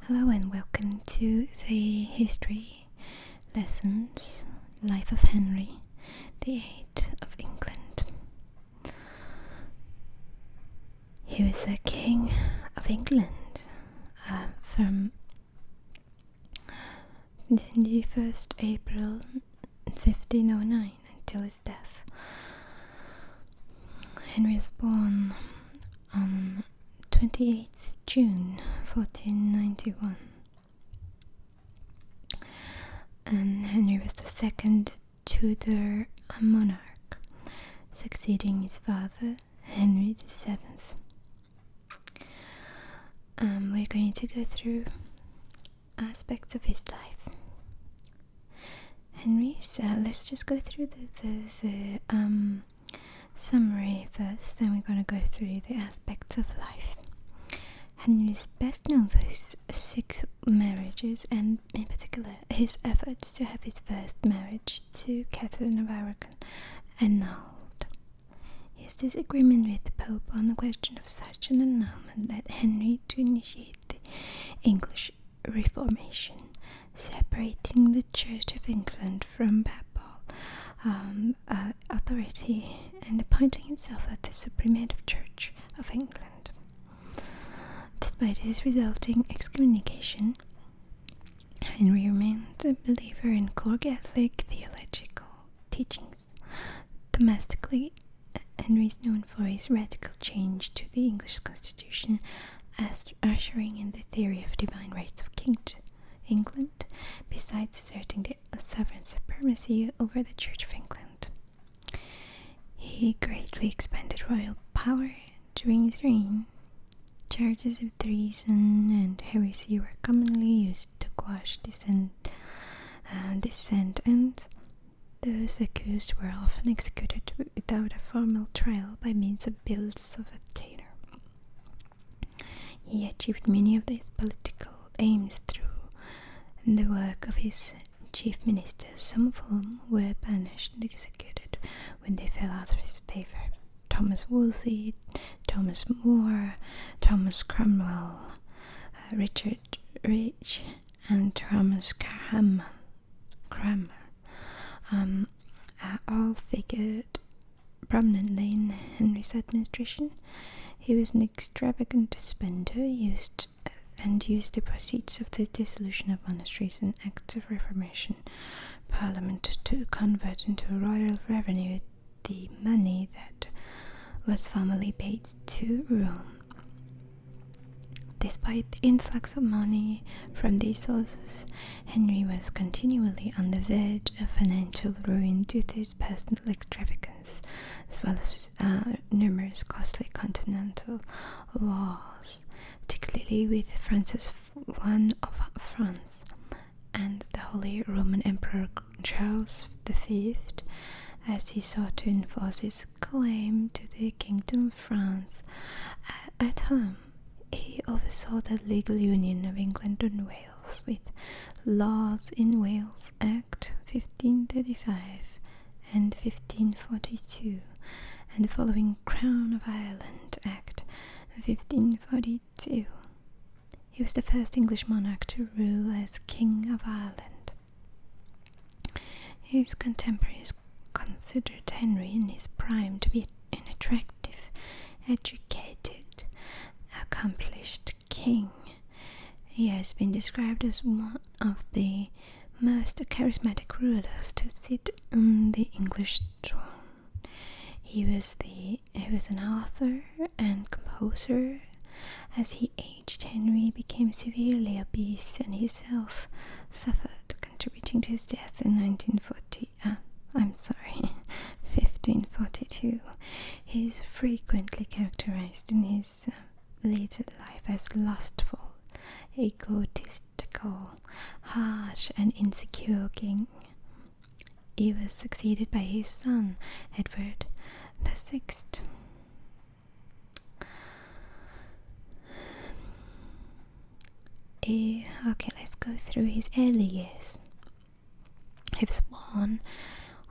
Hello and welcome to the history lessons, Life of Henry VIII of England. He was the King of England from 21st April 1509 until his death. Henry was born on 28th June 1491, and Henry was the second Tudor monarch, succeeding his father Henry VII. We're going to go through aspects of his life. Henry's, let's just go through the summary first, then we're going to go through the aspects of life. Henry is best known for his 6 marriages, and in particular his efforts to have his first marriage to Catherine of Aragon annulled. His disagreement with the Pope on the question of such an annulment led Henry to initiate the English Reformation, separating the Church of England from papal authority and appointing himself as the supreme head of Church of England. Despite his resulting excommunication, Henry remained a believer in core Catholic theological teachings. Domestically, Henry is known for his radical change to the English constitution, ushering in the theory of divine rights of King to England, besides asserting the sovereign supremacy over the Church of England. He greatly expanded royal power during his reign. Charges of treason and heresy were commonly used to quash dissent, and those accused were often executed without a formal trial by means of bills of attainder. He achieved many of his political aims through the work of his chief ministers, some of whom were banished and executed when they fell out of his favour. Thomas Wolsey, Thomas More, Thomas Cromwell, Richard Rich, and Thomas Cranmer all figured prominently in Henry's administration. He was an extravagant spender, used the proceeds of the dissolution of monasteries and acts of reformation Parliament to convert into royal revenue the money that was formerly paid to Rome. Despite the influx of money from these sources, Henry was continually on the verge of financial ruin due to his personal extravagance, as well as numerous costly continental wars, particularly with Francis I of France and the Holy Roman Emperor Charles V, as he sought to enforce his claim to the Kingdom of France at home. He oversaw the legal union of England and Wales with Laws in Wales Act 1535 and 1542, and the following Crown of Ireland Act 1542. He was the first English monarch to rule as King of Ireland. His contemporaries considered Henry in his prime to be an attractive, educated, accomplished king. He has been described as one of the most charismatic rulers to sit on the English throne. He was an author and composer. As he aged, Henry became severely obese and himself suffered, contributing to his death in 1542. He is frequently characterized in his later life as lustful, egotistical, harsh, and insecure king. He was succeeded by his son, Edward VI. Okay, let's go through his early years. He was born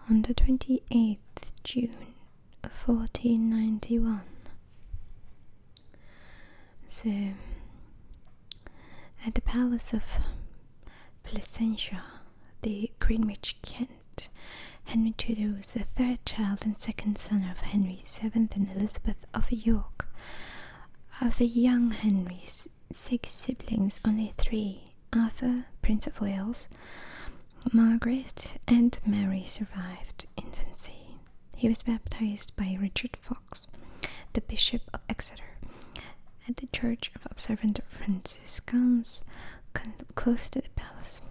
on the 28th June 1491. So, At the Palace of Placentia, the Greenwich, Kent, Henry Tudor was the third child and second son of Henry VII and Elizabeth of York. Of the young Henry's 6 siblings, only 3, Arthur, Prince of Wales, Margaret, and Mary, survived infancy. He was baptized by Richard Fox, the Bishop of Exeter, at the Church of Observant Franciscans close to the palace.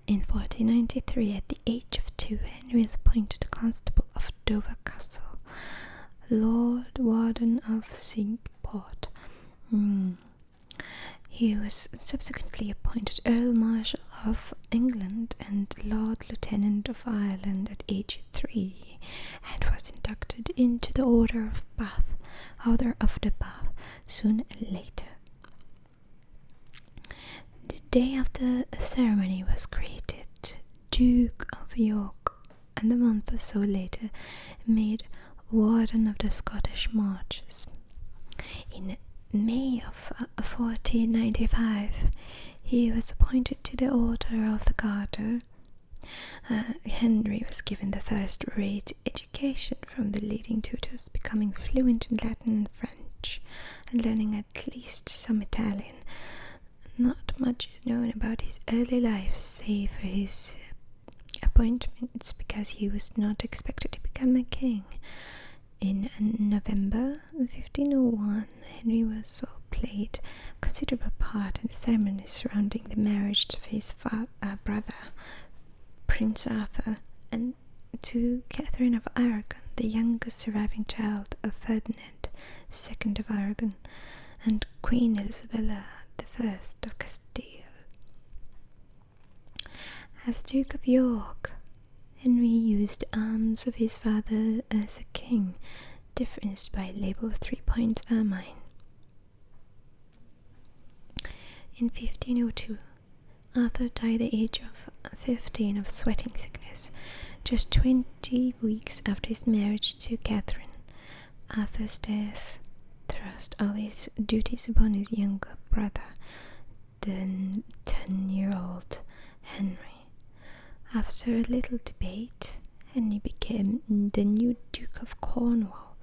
In 1493, at the age of 2, Henry was appointed Constable of Dover Castle, Lord Warden of Cinque-Port. He was subsequently appointed Earl Marshal of England and Lord Lieutenant of Ireland at age 3, and was inducted into the Order of the Bath soon later. The day of the ceremony was created Duke of York, and a month or so later made Warden of the Scottish Marches. In May of 1495, he was appointed to the Order of the Garter. Henry was given the first-rate education from the leading tutors, becoming fluent in Latin and French, and learning at least some Italian. Not much is known about his early life, save for his appointments, because he was not expected to become a king. In November 1501, Henry also played a considerable part in the ceremony surrounding the marriage of his brother, Prince Arthur, and to Catherine of Aragon, the youngest surviving child of Ferdinand II of Aragon, and Queen Isabella I of Castile. As Duke of York, Henry used the arms of his father as a king, differenced by a label of 3 points ermine. In 1502, Arthur died at the age of 15 of sweating sickness, just 20 weeks after his marriage to Catherine. Arthur's death thrust all his duties upon his younger brother, the 10-year-old Henry. After a little debate, Henry became the new Duke of Cornwall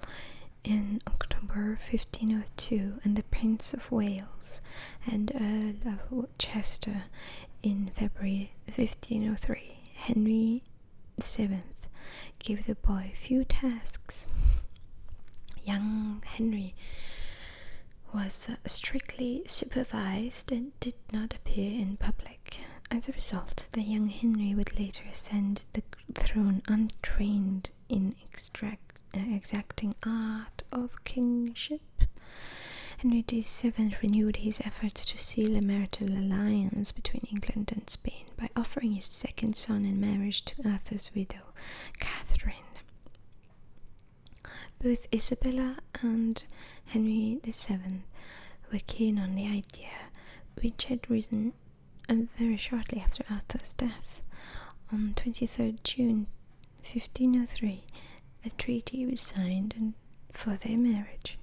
in October 1502 and the Prince of Wales and Earl of Chester in February 1503. Henry VII gave the boy few tasks. Young Henry was strictly supervised and did not appear in public. As a result, the young Henry would later ascend the throne untrained in exacting art of kingship. Henry VII renewed his efforts to seal a marital alliance between England and Spain by offering his second son in marriage to Arthur's widow, Catherine. Both Isabella and Henry VII were keen on the idea, which had risen very shortly after Arthur's death. On 23rd June 1503, a treaty was signed for their marriage,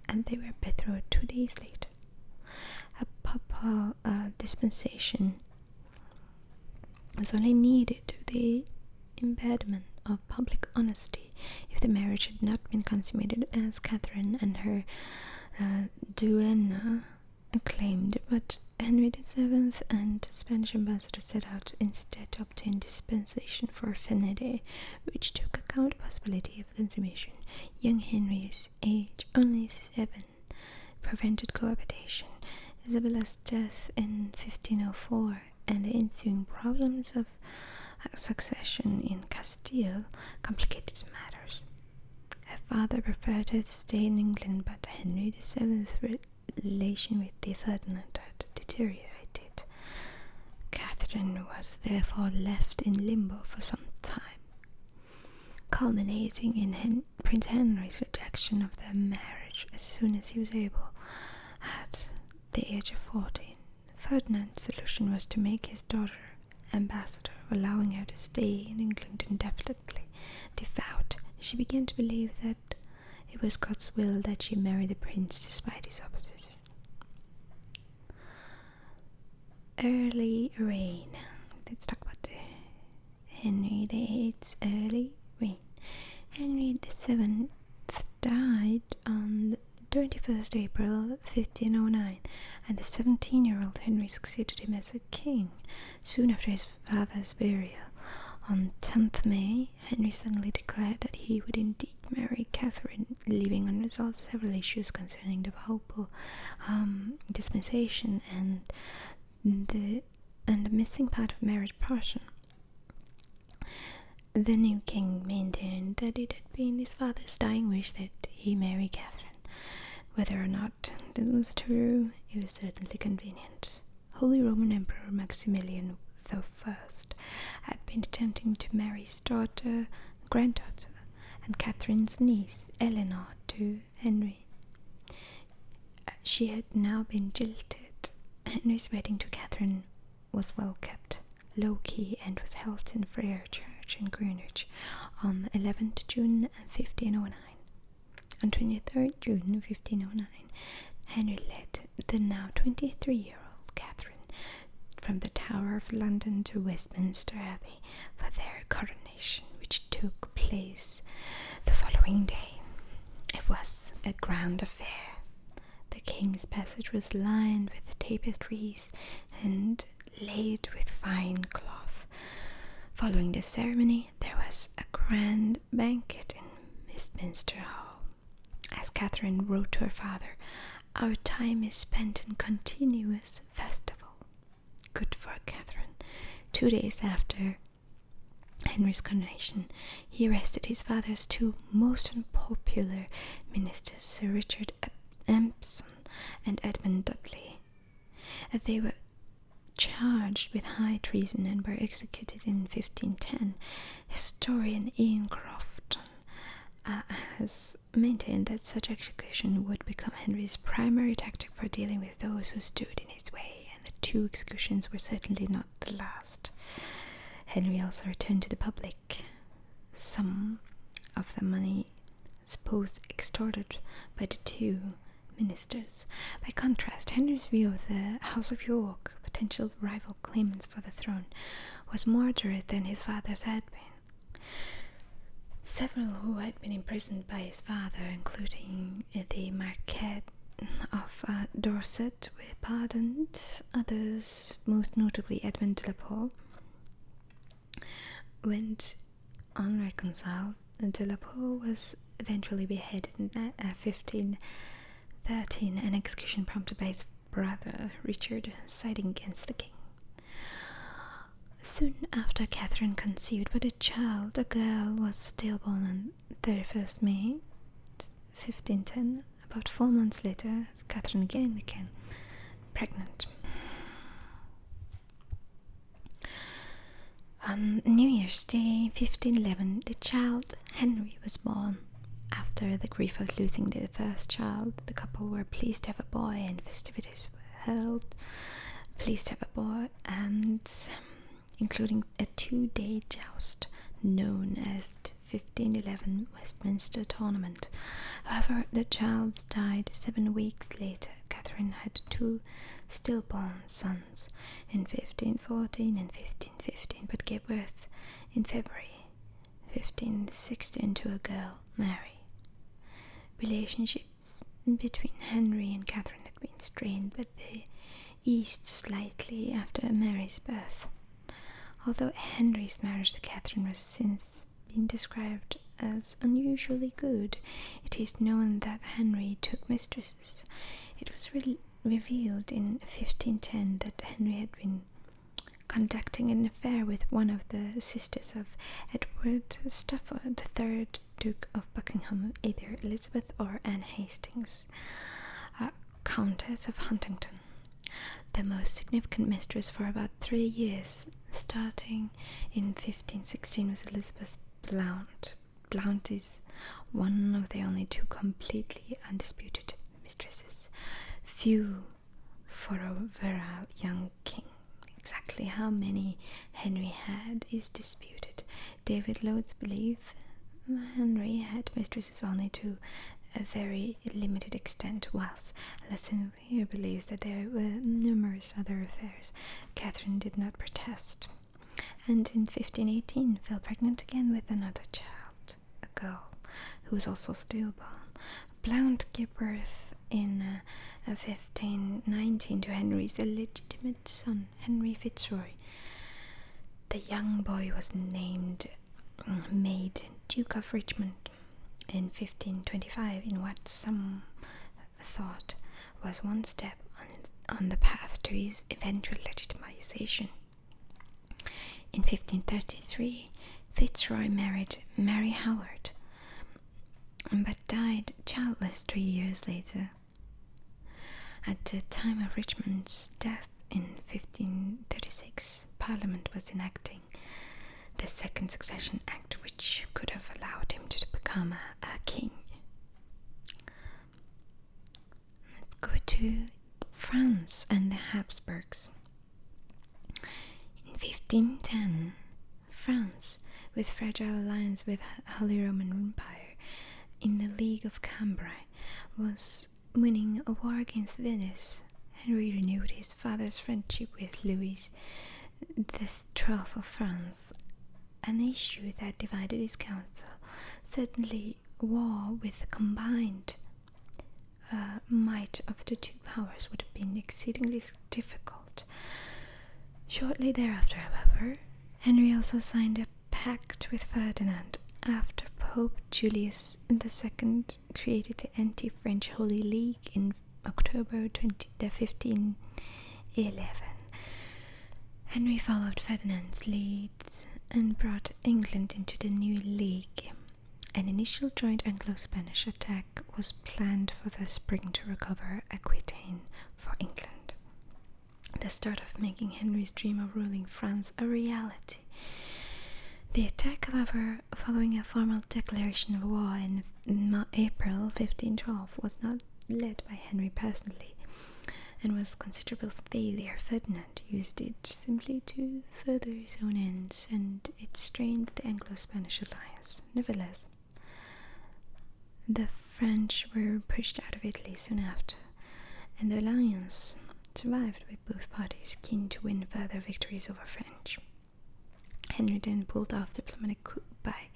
and they were betrothed 2 days later. A papal dispensation was only needed to the embodiment of public honesty if the marriage had not been consummated as Catherine and her duenna claimed, but Henry VII and the Spanish ambassador set out instead to obtain dispensation for Fenede, which took account of the possibility of consummation. Young Henry's age, only 7, prevented cohabitation. Isabella's death in 1504 and the ensuing problems of succession in Castile complicated matters. Her father preferred her to stay in England, but Henry VII's relation with the Ferdinand had deteriorated. Catherine was therefore left in limbo for some time, culminating in Prince Henry's rejection of their marriage as soon as he was able. At the age of 14, Ferdinand's solution was to make his daughter ambassador, allowing her to stay in England indefinitely. Devout, she began to believe that it was God's will that she marry the prince despite his opposition. early reign. Let's talk about Henry VIII's early reign. Henry VII died on the 21st April 1509, and the 17-year-old Henry succeeded him as a king soon after his father's burial. On 10th May, Henry suddenly declared that he would indeed marry Catherine, leaving unresolved several issues concerning the papal dispensation and the missing part of marriage portion. The new king maintained that it had been his father's dying wish that he marry Catherine. Whether or not this was true, it was certainly convenient. Holy Roman Emperor Maximilian I had been attempting to marry his granddaughter, and Catherine's niece, Eleanor, to Henry. She had now been jilted. Henry's wedding to Catherine was well kept, low-key, and was held in Friar Church in Greenwich on 11th June 1509. On 23rd June 1509, Henry led the now 23-year-old Catherine from the Tower of London to Westminster Abbey for their coronation, which took place the following day. It was a grand affair. The king's passage was lined with tapestries and laid with fine cloth. Following the ceremony, there was a grand banquet in Westminster Hall. As Catherine wrote to her father, "Our time is spent in continuous festival." Good for Catherine. 2 days after Henry's coronation, he arrested his father's two most unpopular ministers, Sir Richard Empson and Edmund Dudley. They were charged with high treason and were executed in 1510. Historian Ian Crofton has maintained that such execution would become Henry's primary tactic for dealing with those who stood in his way, and the two executions were certainly not the last. Henry also returned to the public some of the money supposed extorted by the two ministers. By contrast, Henry's view of the House of York, potential rival claimants for the throne, was more moderate than his father's had been. Several who had been imprisoned by his father, including the Marquess of Dorset, were pardoned. Others, most notably Edmund de la Pole, went unreconciled. De la Pole was eventually beheaded in 1513, an execution prompted by his brother Richard siding against the king. Soon after Catherine conceived but a child, a girl was stillborn on 31st May 1510. About 4 months later, Catherine again became pregnant. On New Year's Day 1511, the child Henry was born. After the grief of losing their first child, the couple were pleased to have a boy, and festivities were held. Pleased to have a boy, and including a 2-day joust known as the 1511 Westminster Tournament. However, the child died 7 weeks later. Catherine had 2 stillborn sons in 1514 and 1515, but gave birth in February 1516 to a girl, Mary. Relationships between Henry and Catherine had been strained, but they eased slightly after Mary's birth. Although Henry's marriage to Catherine has since been described as unusually good, it is known that Henry took mistresses. It was revealed in 1510 that Henry had been conducting an affair with one of the sisters of Edward Stafford, the 3rd Duke of Buckingham, either Elizabeth or Anne Hastings, Countess of Huntingdon. The most significant mistress for about 3 years, starting in 1516, was Elizabeth Blount. Blount is one of the only 2 completely undisputed mistresses. Few for a virile young king. Exactly how many Henry had is disputed. David Lloyd's belief Henry had mistresses only to a very limited extent, whilst La Saint-Pierre believes that there were numerous other affairs. Catherine did not protest, and in 1518 fell pregnant again with another child, a girl, who was also stillborn. Blount gave birth in 1519 to Henry's illegitimate son, Henry Fitzroy. The young boy was made Duke of Richmond in 1525 in what some thought was one step on the path to his eventual legitimization. In 1533, Fitzroy married Mary Howard, but died childless 3 years later. At the time of Richmond's death in 1536, Parliament was enacting the Second Succession Act, which could have allowed him to become a king. Let's go to France and the Habsburgs. In 1510, France, with fragile alliance with Holy Roman Empire in the League of Cambrai, was winning a war against Venice. Henry renewed his father's friendship with Louis XII of France, an issue that divided his council. Certainly, war with the combined might of the two powers would have been exceedingly difficult. Shortly thereafter, however, Henry also signed a pact with Ferdinand after Pope Julius II created the anti-French Holy League in October 1511. Henry followed Ferdinand's leads and brought England into the new league. An initial joint Anglo-Spanish attack was planned for the spring to recover Aquitaine for England, the start of making Henry's dream of ruling France a reality. The attack, however, following a formal declaration of war in April 1512, was not led by Henry personally, and was a considerable failure. Ferdinand used it simply to further his own ends, and it strained the Anglo-Spanish alliance. Nevertheless, the French were pushed out of Italy soon after, and the alliance survived, with both parties keen to win further victories over French. Henry then pulled off diplomatic coup by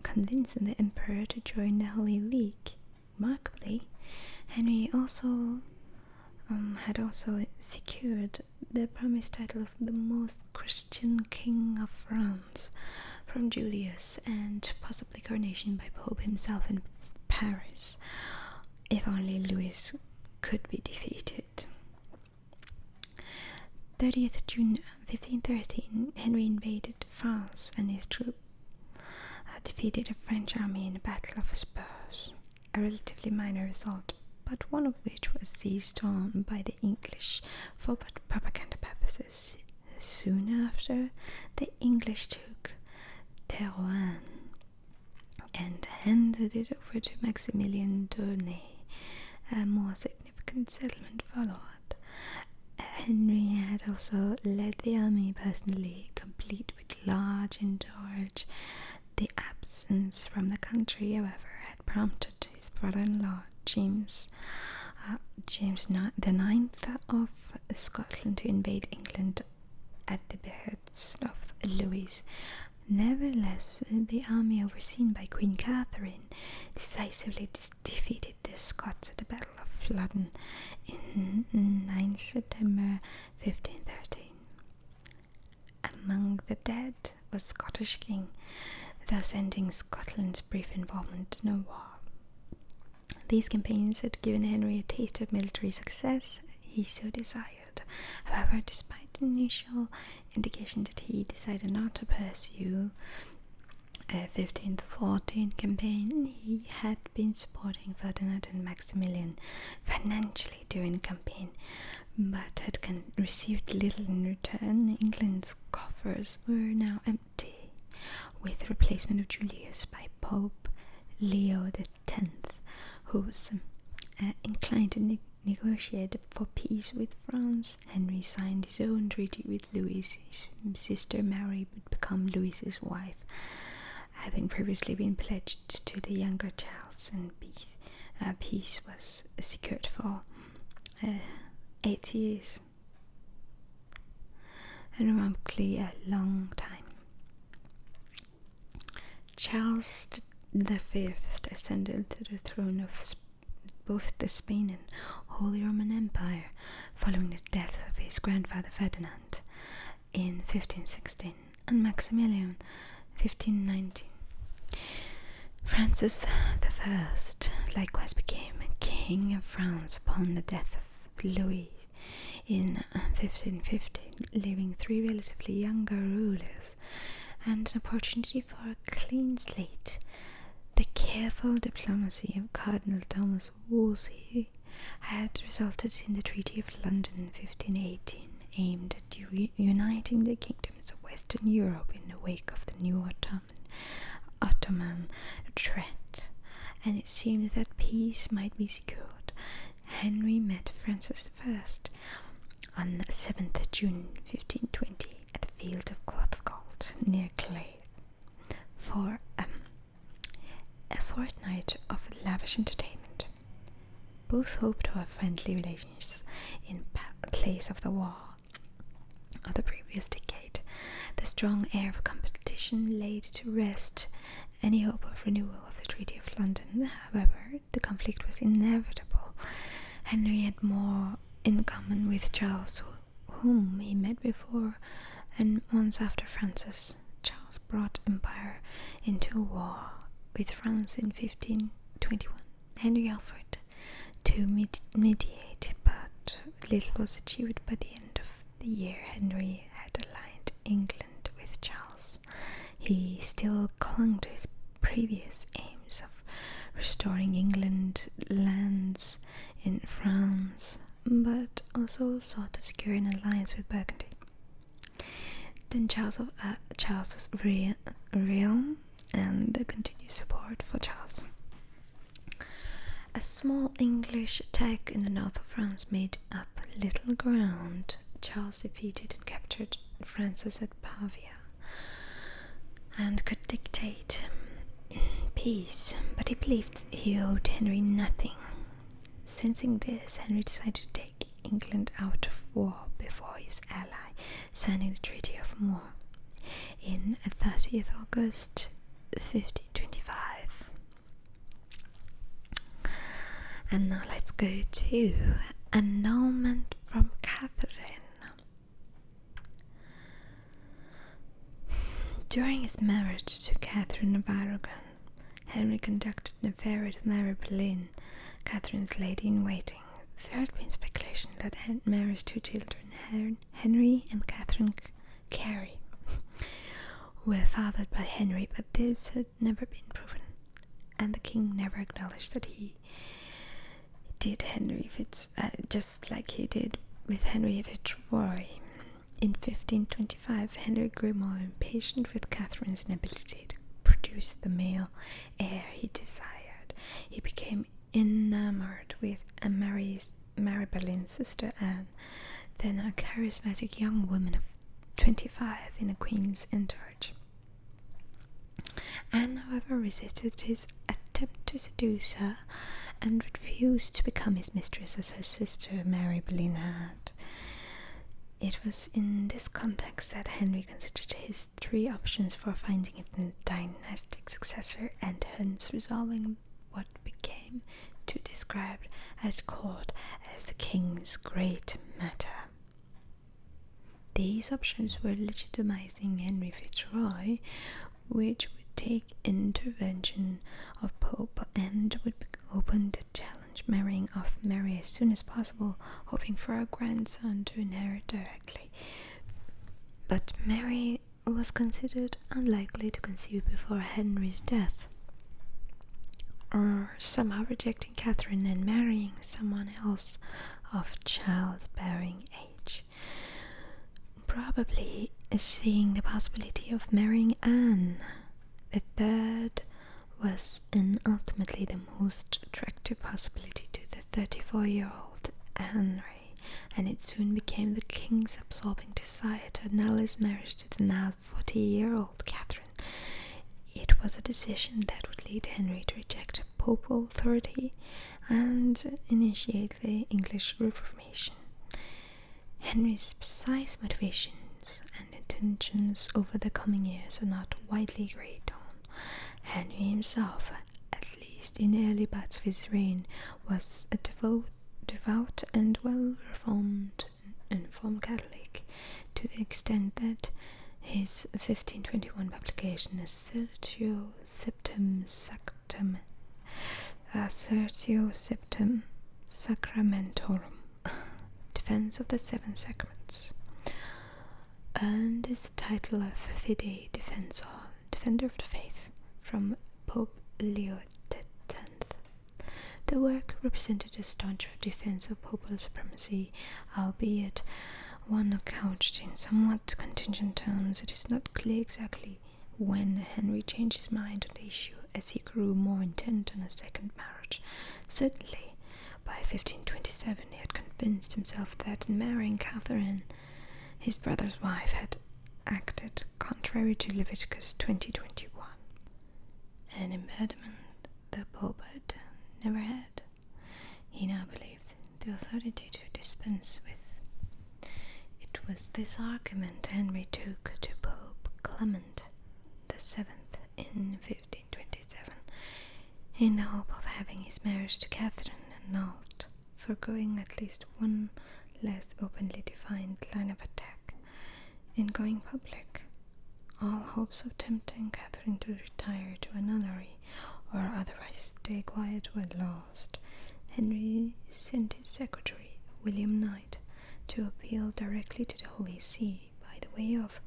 convincing the emperor to join the Holy League. Remarkably, Henry had also secured the promised title of the most Christian king of France from Julius, and possibly coronation by Pope himself in Paris, if only Louis could be defeated. 30th June 1513, Henry invaded France, and his troops defeated a French army in the Battle of Spurs, a relatively minor result, but one of which was seized on by the English for propaganda purposes. Soon after, the English took Terouanne and handed it over to Maximilien d'Aulnay. A more significant settlement followed. Henry had also led the army personally, complete with large entourage. The absence from the country, however, had prompted his brother-in-law, James the Ninth of Scotland, to invade England at the behest of Louis. Nevertheless, the army overseen by Queen Catherine decisively defeated the Scots at the Battle of Flodden in 9 September 1513. Among the dead was Scottish King, thus ending Scotland's brief involvement in a war. These campaigns had given Henry a taste of military success he so desired. However, despite the initial indication that he decided not to pursue a 1514 campaign, he had been supporting Ferdinand and Maximilian financially during the campaign, but had received little in return. England's coffers were now empty, with the replacement of Julius by Pope Leo X, who was inclined to negotiate for peace with France. Henry signed his own treaty with Louis. His sister Mary would become Louis's wife. having previously been pledged to the younger Charles, and peace was secured for 8 years. And remarkably a long time. Charles V ascended to the throne of both the Spain and Holy Roman Empire following the death of his grandfather Ferdinand in 1516 and Maximilian 1519. Francis I likewise became king of France upon the death of Louis in 1550, leaving 3 relatively younger rulers and an opportunity for a clean slate. The careful diplomacy of Cardinal Thomas Wolsey had resulted in the Treaty of London in 1518, aimed at uniting the kingdoms of Western Europe in the wake of the new Ottoman threat, and it seemed that peace might be secured. Henry met Francis I on 7th June 1520 at the field of Cloth of Gold near Clay for a fortnight of lavish entertainment. Both hoped to have friendly relations in place of the war of the previous decade. The strong air of competition laid to rest any hope of renewal of the Treaty of London. However, the conflict was inevitable. Henry had more in common with Charles, whom he met before and once after Francis. Charles brought empire into war with France in 1521. Henry offered to mediate, but little was achieved. By the end of the year, Henry had aligned England with Charles. He still clung to his previous aims of restoring England lands in France, but also sought to secure an alliance with Burgundy. Then Charles's realm and the continued support for Charles. A small English attack in the north of France made up little ground. Charles defeated and captured Francis at Pavia and could dictate peace, but he believed he owed Henry nothing. Sensing this, Henry decided to take England out of war before his ally signing the Treaty of Moore in 30th August 1525. And now let's go to annulment from Catherine. During his marriage to Catherine of Aragon, Henry conducted an affair with Mary Boleyn, Catherine's lady-in-waiting. There had been speculation that Mary's 2 children, Henry and Catherine Carey, were fathered by Henry, but this had never been proven, and the king never acknowledged that he did just like he did with Henry Fitzroy. In 1525, Henry grew more impatient with Catherine's inability to produce the male heir he desired. He became enamored with Mary Boleyn's sister Anne, then a charismatic young woman of 25 in the Queen's entourage. Anne, however, resisted his attempt to seduce her and refused to become his mistress as her sister Mary Boleyn had. It was in this context that Henry considered his 3 options for finding a dynastic successor and hence resolving what became to described at court as the king's great matter. These options were legitimizing Henry Fitzroy, which would take intervention of Pope and would open the challenge marrying off Mary as soon as possible, hoping for a grandson to inherit directly. But Mary was considered unlikely to conceive before Henry's death, or somehow rejecting Catherine and marrying someone else of childbearing age. Probably seeing the possibility of marrying Anne. The third was, and ultimately the most attractive possibility, to the 34-year-old Henry, and it soon became the king's absorbing desire to annul his marriage to the now 40-year-old Catherine. It was a decision that would lead Henry to reject papal authority and initiate the English Reformation. Henry's precise motivations and intentions over the coming years are not widely agreed on. Henry himself, at least in the early parts of his reign, was a devout and well-reformed Catholic, to the extent that his 1521 publication Assertio Septem Sacramentorum, Defense of the Seven Sacraments, earned the title of Fide Defender of the Faith, from Pope Leo X. The work represented a staunch defense of papal supremacy, albeit one couched in somewhat contingent terms. It is not clear exactly when Henry changed his mind on the issue, as he grew more intent on a second marriage. Certainly, by 1527 he had convinced himself that in marrying Catherine, his brother's wife, had acted contrary to Leviticus 20:21, an impediment the Pope had never had. He now believed the authority to dispense with. It was this argument Henry took to Pope Clement VII in 1527, in the hope of having his marriage to Catherine annulled, foregoing at least one less openly defined line of attack. In going public, all hopes of tempting Catherine to retire to a nunnery or otherwise stay quiet were lost. Henry sent his secretary, William Knight, to appeal directly to the Holy See by the way of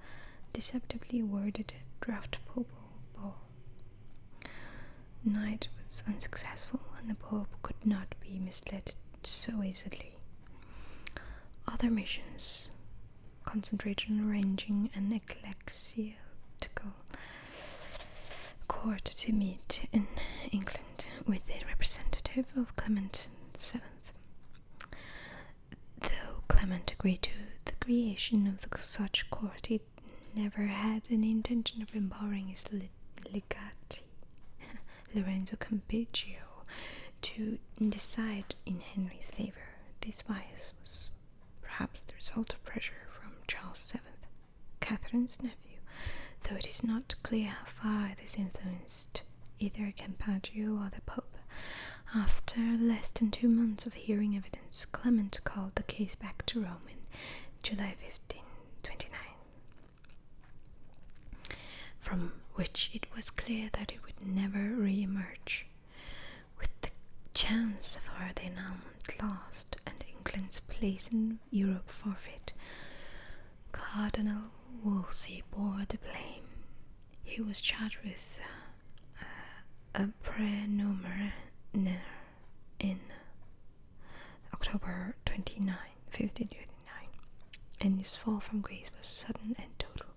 deceptively worded draft papal bull. Knight was unsuccessful, and the Pope could not be misled so easily. Other missions concentrated on arranging an ecclesiastical court to meet in England with the representative of Clement VII. Though Clement agreed to the creation of such court, he never had any intention of empowering his legate, Lorenzo Campeggio, to decide in Henry's favor. This bias was perhaps the result of pressure from Charles VII, Catherine's nephew, though it is not clear how far this influenced either Campeggio or the Pope. After less than 2 months of hearing evidence, Clement called the case back to Rome in July 1529, from which it was clear that it would never re-emerge. With the chance for the annulment lost and England's place in Europe forfeit, Cardinal Wolsey bore the blame. He was charged with a praenomer in October 29, 1529, and his fall from grace was sudden and total.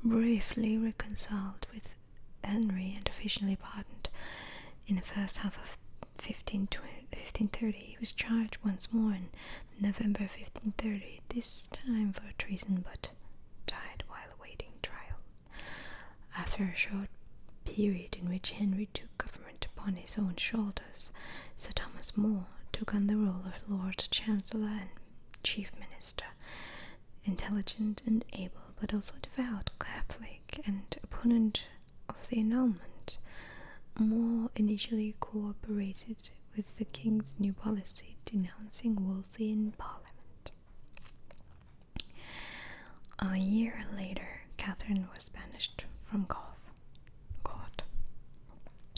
Briefly reconciled with Henry and officially pardoned in the first half of 1530, he was charged once more in November 1530, this time for treason, but died while awaiting trial. After a short period in which Henry took government upon his own shoulders, Sir Thomas More took on the role of Lord Chancellor and Chief Minister. Intelligent and able, but also devout Catholic and opponent of the annulment, More initially cooperated with the king's new policy, denouncing Wolsey in Parliament. A year later, Catherine was banished from court,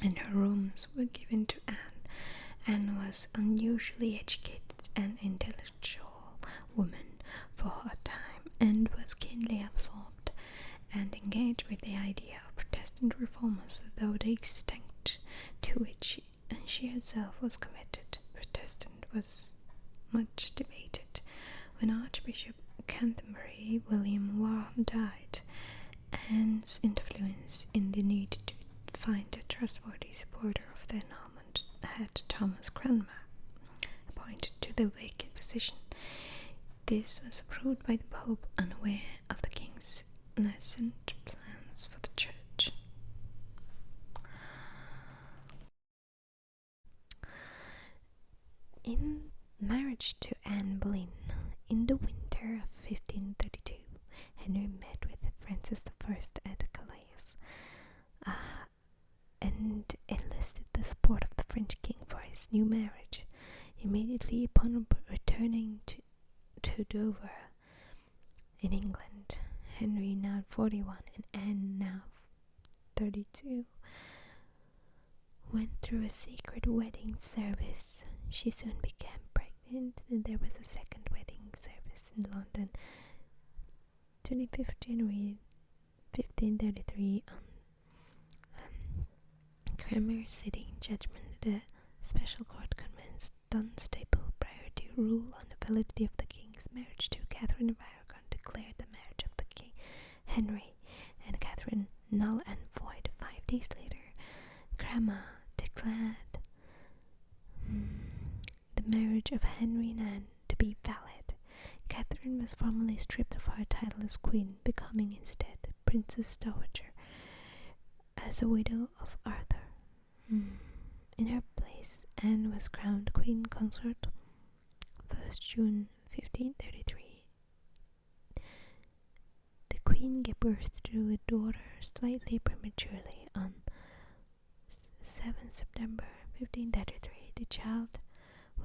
and her rooms were given to Anne. Anne was unusually educated and intellectual woman for her time, and was keenly absorbed and engaged with the idea of Protestant reformers, though the extent to which she herself was committed Protestant was much debated. When Archbishop Canterbury William Warham died, Anne's influence in the need to find a trustworthy supporter of the annulment had Thomas Cranmer appointed to the vacant position. This was approved by the Pope, unaware of the king's nascent plans for the church. In marriage to Anne Boleyn, in the winter of 1532, Henry met with Francis I at Calais and enlisted the support of the French king for his new marriage. Immediately upon returning to Dover in England, Henry, now 41 and Anne, now 32, went through a secret wedding service. She soon became pregnant, and there was a second wedding service in London, 25th January 1533, on Cranmer sitting judgment at a special court convinced Dunstable, prior to rule on the validity of the king's marriage to Catherine of Aragon, declared the marriage of the king, Henry, and Catherine null and void. 5 days later, Cranmer declared the marriage of Henry and Anne to be valid. Catherine was formally stripped of her title as queen, becoming instead Princess Dowager, as a widow of Arthur. In her place, Anne was crowned queen consort 1st June 1533. The queen gave birth to a daughter slightly prematurely on 7th September 1533. The child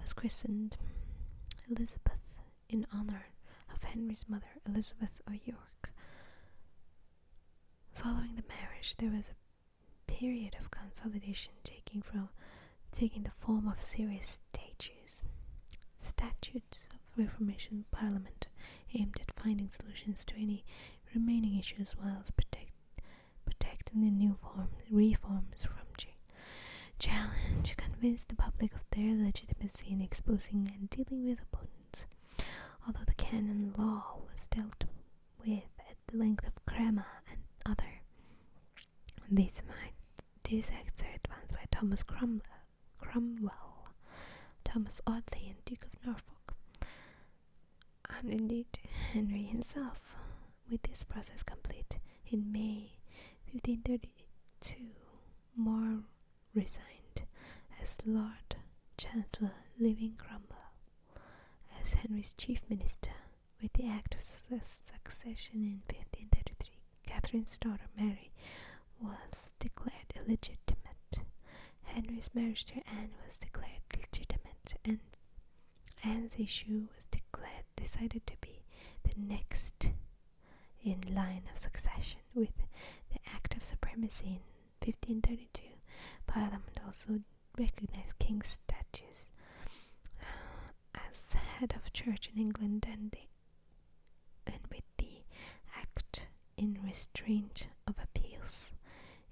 was christened Elizabeth in honor of Henry's mother, Elizabeth of York. Following the marriage, there was a period of consolidation taking the form of serious statutes of Reformation Parliament aimed at finding solutions to any remaining issues, whilst protecting the new reforms from challenge, convinced the public of their legitimacy in exposing and dealing with opponents. Although the canon law was dealt with at the length of Cranmer and other, these acts are advanced by Thomas Cromwell, Thomas Audley, and Duke of Norfolk, and indeed Henry himself. With this process complete, in May 1532, More resigned as Lord Chancellor, leaving Cromwell as Henry's chief minister. With the Act of Succession in 1533, Catherine's daughter Mary was declared illegitimate. Henry's marriage to Anne was declared legitimate, and Anne's issue was decided to be the next in line of succession. With the Act of Supremacy in 1532, Parliament also recognized King's status as head of church in England, and with the Act in Restraint of Appeals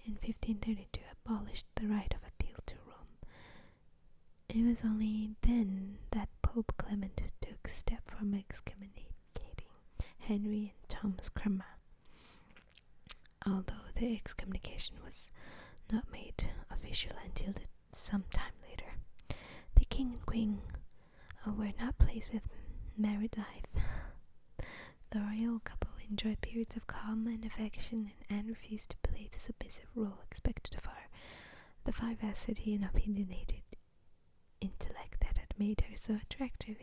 in 1532 abolished the right of appeal to Rome. It was only then that Pope Clement took step from excommunicating Henry and Thomas Cranmer, although the excommunication was not made official until some time later. The king and queen were not pleased with married life. The royal couple enjoyed periods of calm and affection, and Anne refused to play the submissive role expected of her. The vivacity and opinionated intellect that had made her so attractive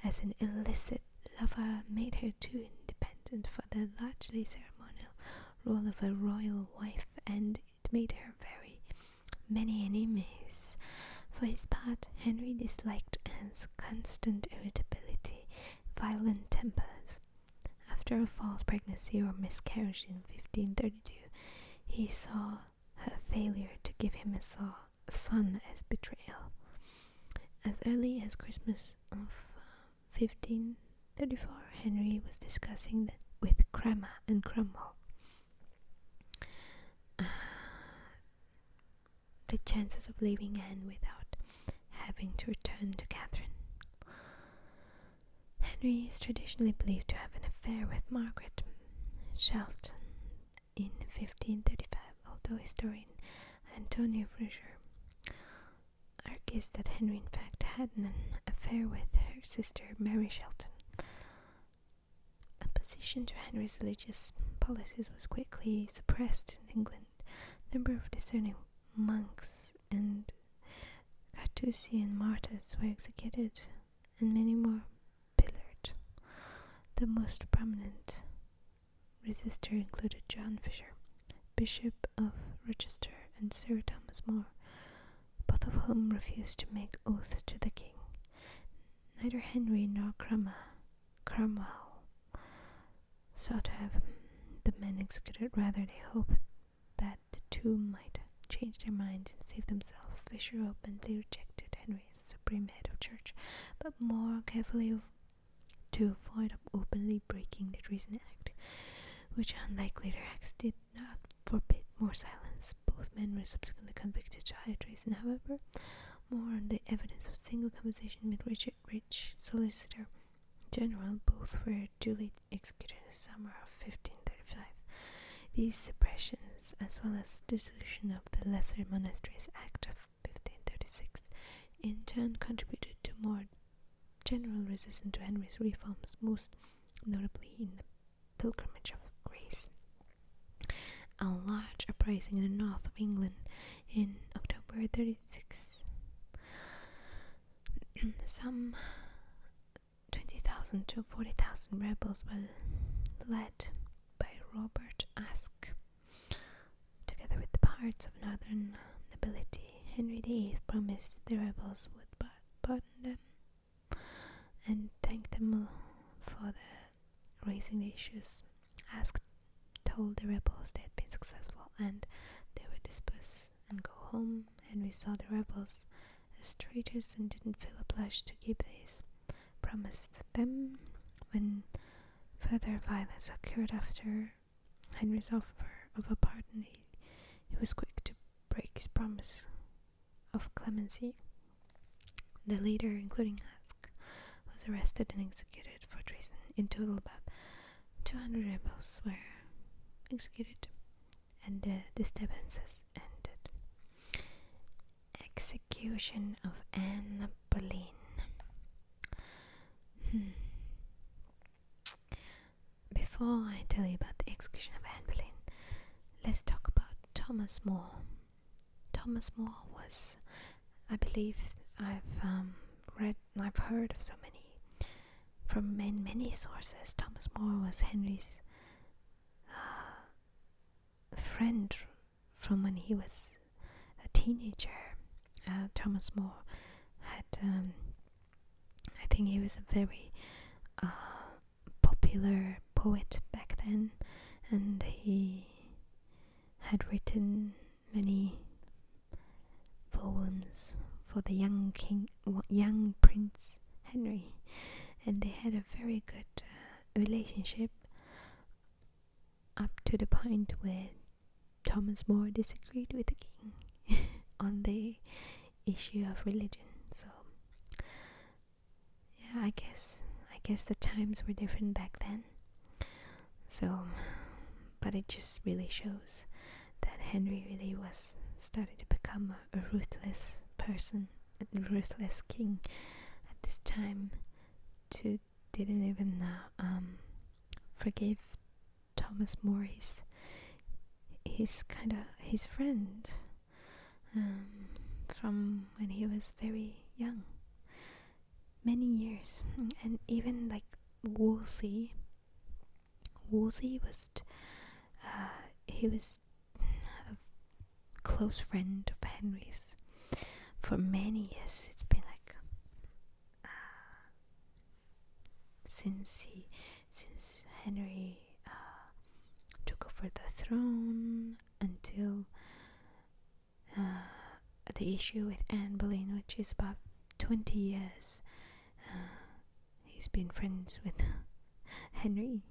as an illicit lover made her too independent for the largely ceremonial role of a royal wife, and it made her very many enemies. For his part, Henry disliked Anne's constant irritability, violent tempers. After a false pregnancy or miscarriage in 1532, he saw her failure to give him a son as betrayal. As early as Christmas of 1534, Henry was discussing with Cranmer and Cromwell the chances of leaving Anne without having to return to Catherine. Henry is traditionally believed to have an affair with Margaret Shelton in 1535, although historian Antonio Fraser argues that Henry in fact had an affair with her sister Mary Shelton. Opposition to Henry's religious policies was quickly suppressed in England. A number of discerning monks and got Tusian martyrs were executed, and many more pillared. The most prominent resister included John Fisher, Bishop of Rochester, and Sir Thomas More, both of whom refused to make oath to the king. Neither Henry nor Cromwell sought to have the men executed. Rather, they hoped that the two might change their mind and save themselves. Fisher openly rejected Henry as supreme head of church, but more carefully to avoid openly breaking the Treason Act, which, unlike later acts, did not forbid more silence. Both men were subsequently convicted of high treason. However, more on the evidence of single conversation with Richard Rich, Solicitor General. Both were duly executed in the summer of 1535. These suppressions, as well as dissolution of the Lesser Monasteries Act of 1536, in turn contributed to more general resistance to Henry's reforms, most notably in the Pilgrimage of Grace, a large uprising in the north of England in October 36. Some 20,000 to 40,000 rebels were led by Robert Aske, together with the parts of northern nobility. Henry VIII promised the rebels would pardon them and thanked them for raising the issues. Aske told the rebels they had been successful and they would disperse and go home. Henry saw the rebels as traitors and didn't feel obliged to keep these promised them. When further violence occurred after Henry's offer of a pardon, he was quick to break his promise of clemency. The leader, including Aske, was arrested and executed for treason. In total, about 200 rebels were executed, and the disturbances ended. Execution of Anne Boleyn. Before I tell you about the execution of Anne Boleyn, let's talk about Thomas More. Thomas More was, I believe, I've heard of so many, from many sources. Thomas More was Henry's friend from when he was a teenager. Thomas More had, I think he was a very popular poet back then, and he had written many poems for the young Prince Henry, and they had a very good relationship up to the point where Thomas More disagreed with the king on the issue of religion. So yeah, I guess the times were different back then. So, but it just really shows that Henry really was started to become a ruthless person, a ruthless king at this time. Didn't even forgive Thomas More, his friend from when he was very young, many years. And even like Wolsey was he was a close friend of Henry's for many years. It's been like since Henry took over the throne until the issue with Anne Boleyn, which is about 20 years. He's been friends with Henry.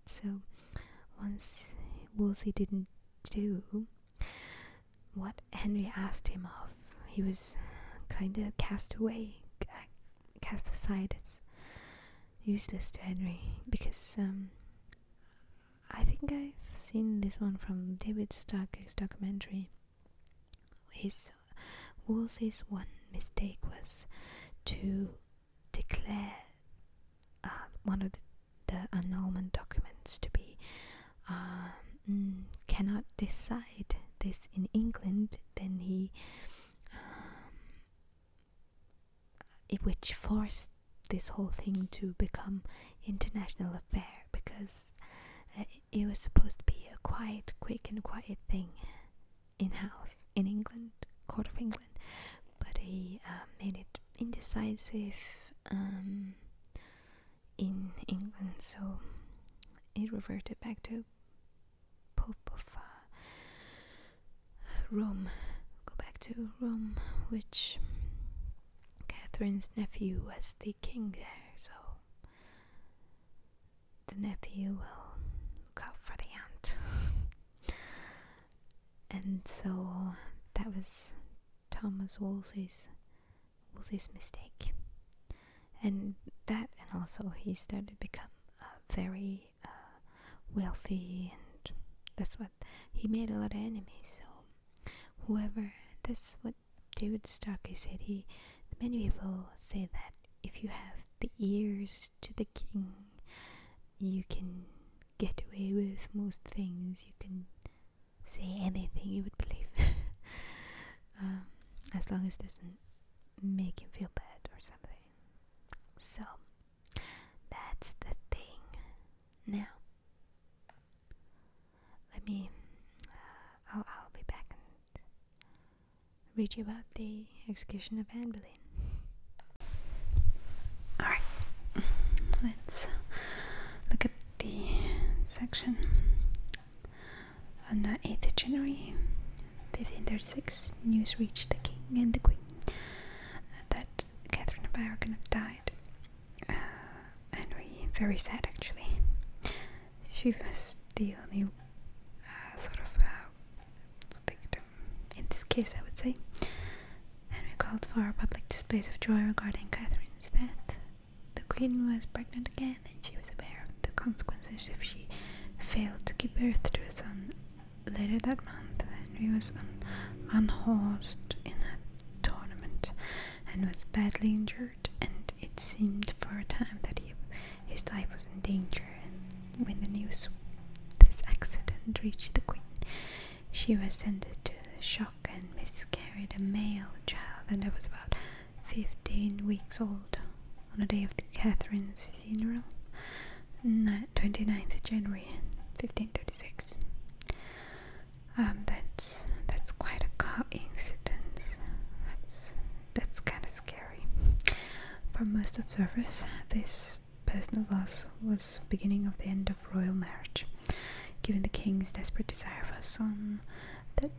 So once Wolsey didn't do what Henry asked him of, he was kind of cast aside as useless to Henry, because I think I've seen this one from David Starkey's documentary. Wolsey's one mistake was to declare one of the annulment documents to be cannot decide this in England. Then he which forced this whole thing to become international affair, because it was supposed to be a quiet, quick and quiet thing in-house in England, court of England, but he made it indecisive in England, so it reverted back to Pope of Rome. Go back to Rome, which Catherine's nephew was the king there, so the nephew will look out for the aunt. And so that was Thomas Wolsey's mistake, and also he started to become very wealthy, and that's what he made a lot of enemies. So that's what David Starkey said. Many people say that if you have the ears to the king, you can get away with most things. You can say anything you would believe, as long as it doesn't make him feel bad or something. So that's the thing. Now, I'll be back and read you about the execution of Anne Boleyn. Alright, let's look at the section. On the 8th of January 1536, news reached the king and the queen that Catherine of Aragon had died. Henry, very sad actually. She was the only victim in this case, I would say. Henry called for public displays of joy regarding Catherine's death. The queen was pregnant again, and she was aware of the consequences if she failed to give birth to a son. Later that month, Henry was unhorsed in a tournament and was badly injured, and it seemed for a time that his life was in danger. And when the news of this accident reached the queen, she was sent to the shock and miscarried a male child, and that was about 15 weeks old, on the day of Catherine's funeral, 29th January 1536. That's quite a coincidence. That's kind of scary. For most observers, this personal loss was the beginning of the end of royal marriage. Given the king's desperate desire for a son, the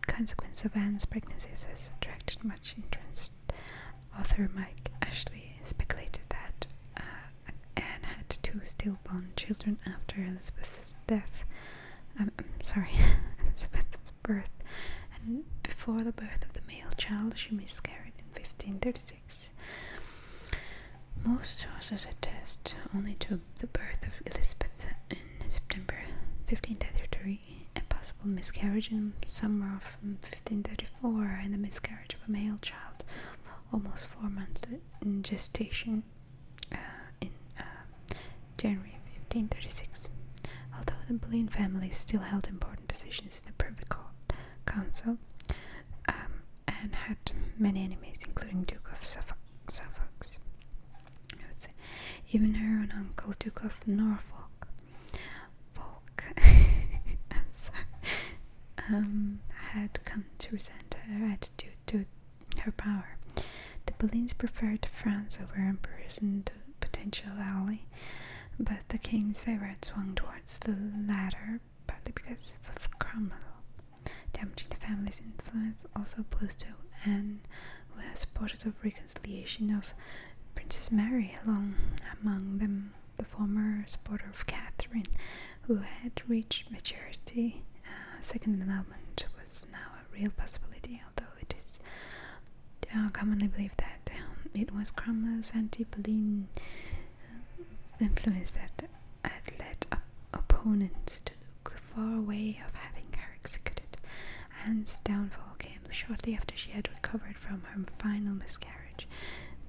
consequence of Anne's pregnancies has attracted much interest. Author Mike Ashley speculated that Anne had 2 stillborn children after Elizabeth's death. Elizabeth's birth, and before the birth of the male child, she miscarried in 1536. Most sources attest only to the birth of Elizabeth in September 1533, a possible miscarriage in summer of 1534, and the miscarriage of a male child almost 4 months in gestation in January 1536. Although the Boleyn family still held important positions in the Privy Council and had many enemies, including Duke of Suffolk, I would say. Even her own uncle, Duke of Norfolk, had come to resent her attitude to her power. The Boleyns preferred France over emperors and potential ally, but the king's favourite swung towards the latter, partly because of Cromwell. Damaging the family's influence, also opposed to Anne, were supporters of reconciliation of Princess Mary, among them the former supporter of Catherine, who had reached maturity. Second annulment was now a real possibility, although it is commonly believed that it was Cromwell's anti-Boleyn influence that had led opponents to look for a way of having her executed. Anne's downfall came shortly after she had recovered from her final miscarriage,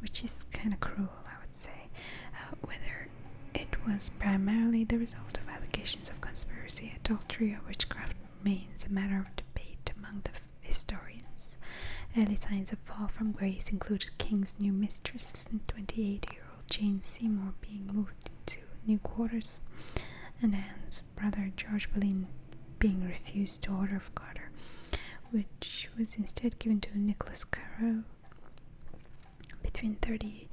which is kind of cruel, I would say. Whether it was primarily the result of allegations of conspiracy, adultery, or witchcraft remains a matter of debate among the historians. Early signs of fall from grace included King's new mistress and 28-year-old Jane Seymour being moved into new quarters, and Anne's brother George Boleyn being refused the Order of Garter, which was instead given to Nicholas Carew. Between 30th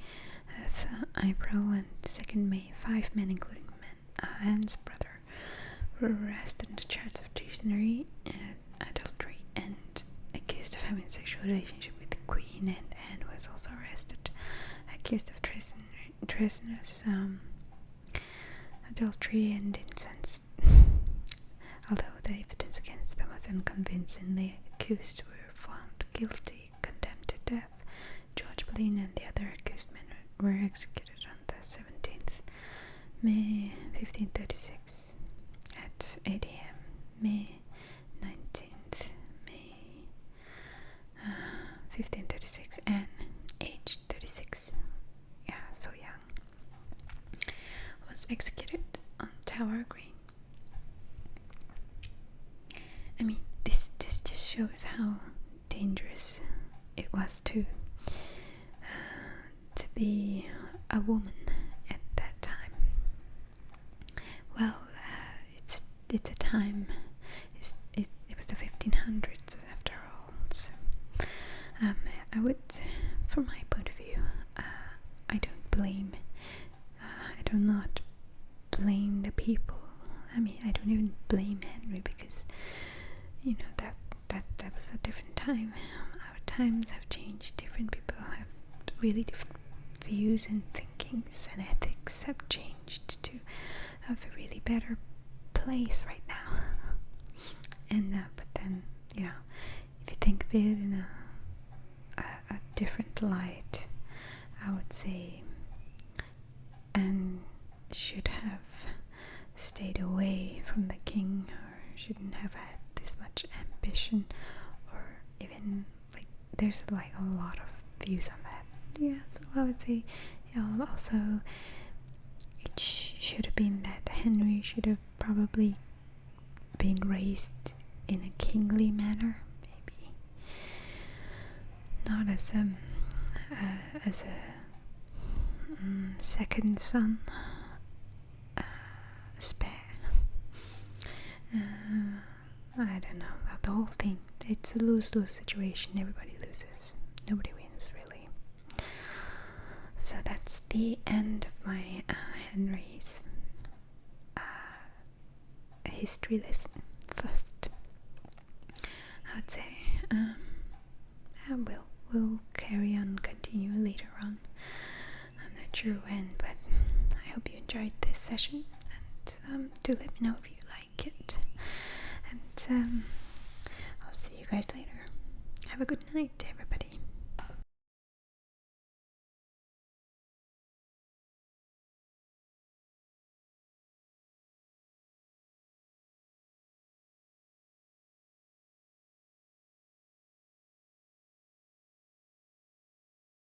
April and 2nd May, 5 men, including Anne's brother, were arrested on the charge of treasonry, adultery, and accused of having a sexual relationship with the Queen, and Anne was also arrested, accused of treasonous adultery and incest. Although the evidence against them was unconvincing, the accused were found guilty, condemned to death. George Boleyn and the other accused men were executed on the 17th May 1536 at 8 a.m. May 19th May 1536, and aged 36, so young, was executed on Tower Green. I mean, this just shows how dangerous it was to be a woman at that time. Well, it's a time. It was the 1500s after all. So, I would, from my point of view, I do not blame the people. I mean, I don't even blame Henry, because that was a different time. Our times have changed. Different people have really different views and thinkings, and ethics have changed to a really better place right now. And but then, if you think of it in a different light, I would say Anne should have stayed away from the king, or shouldn't have had this much ambition, or even there's a lot of views on that. So I would say also it should have been that Henry should have probably been raised in a kingly manner, maybe not as a second son, spare. I don't know about the whole thing. It's a lose-lose situation. Everybody loses. Nobody wins, really. So that's the end of my Henry's history lesson. First, I would say we'll carry on, continue later on. I'm not sure when, but I hope you enjoyed this session, and do let me know if you like it. And I'll see you guys later. Have a good night, everybody.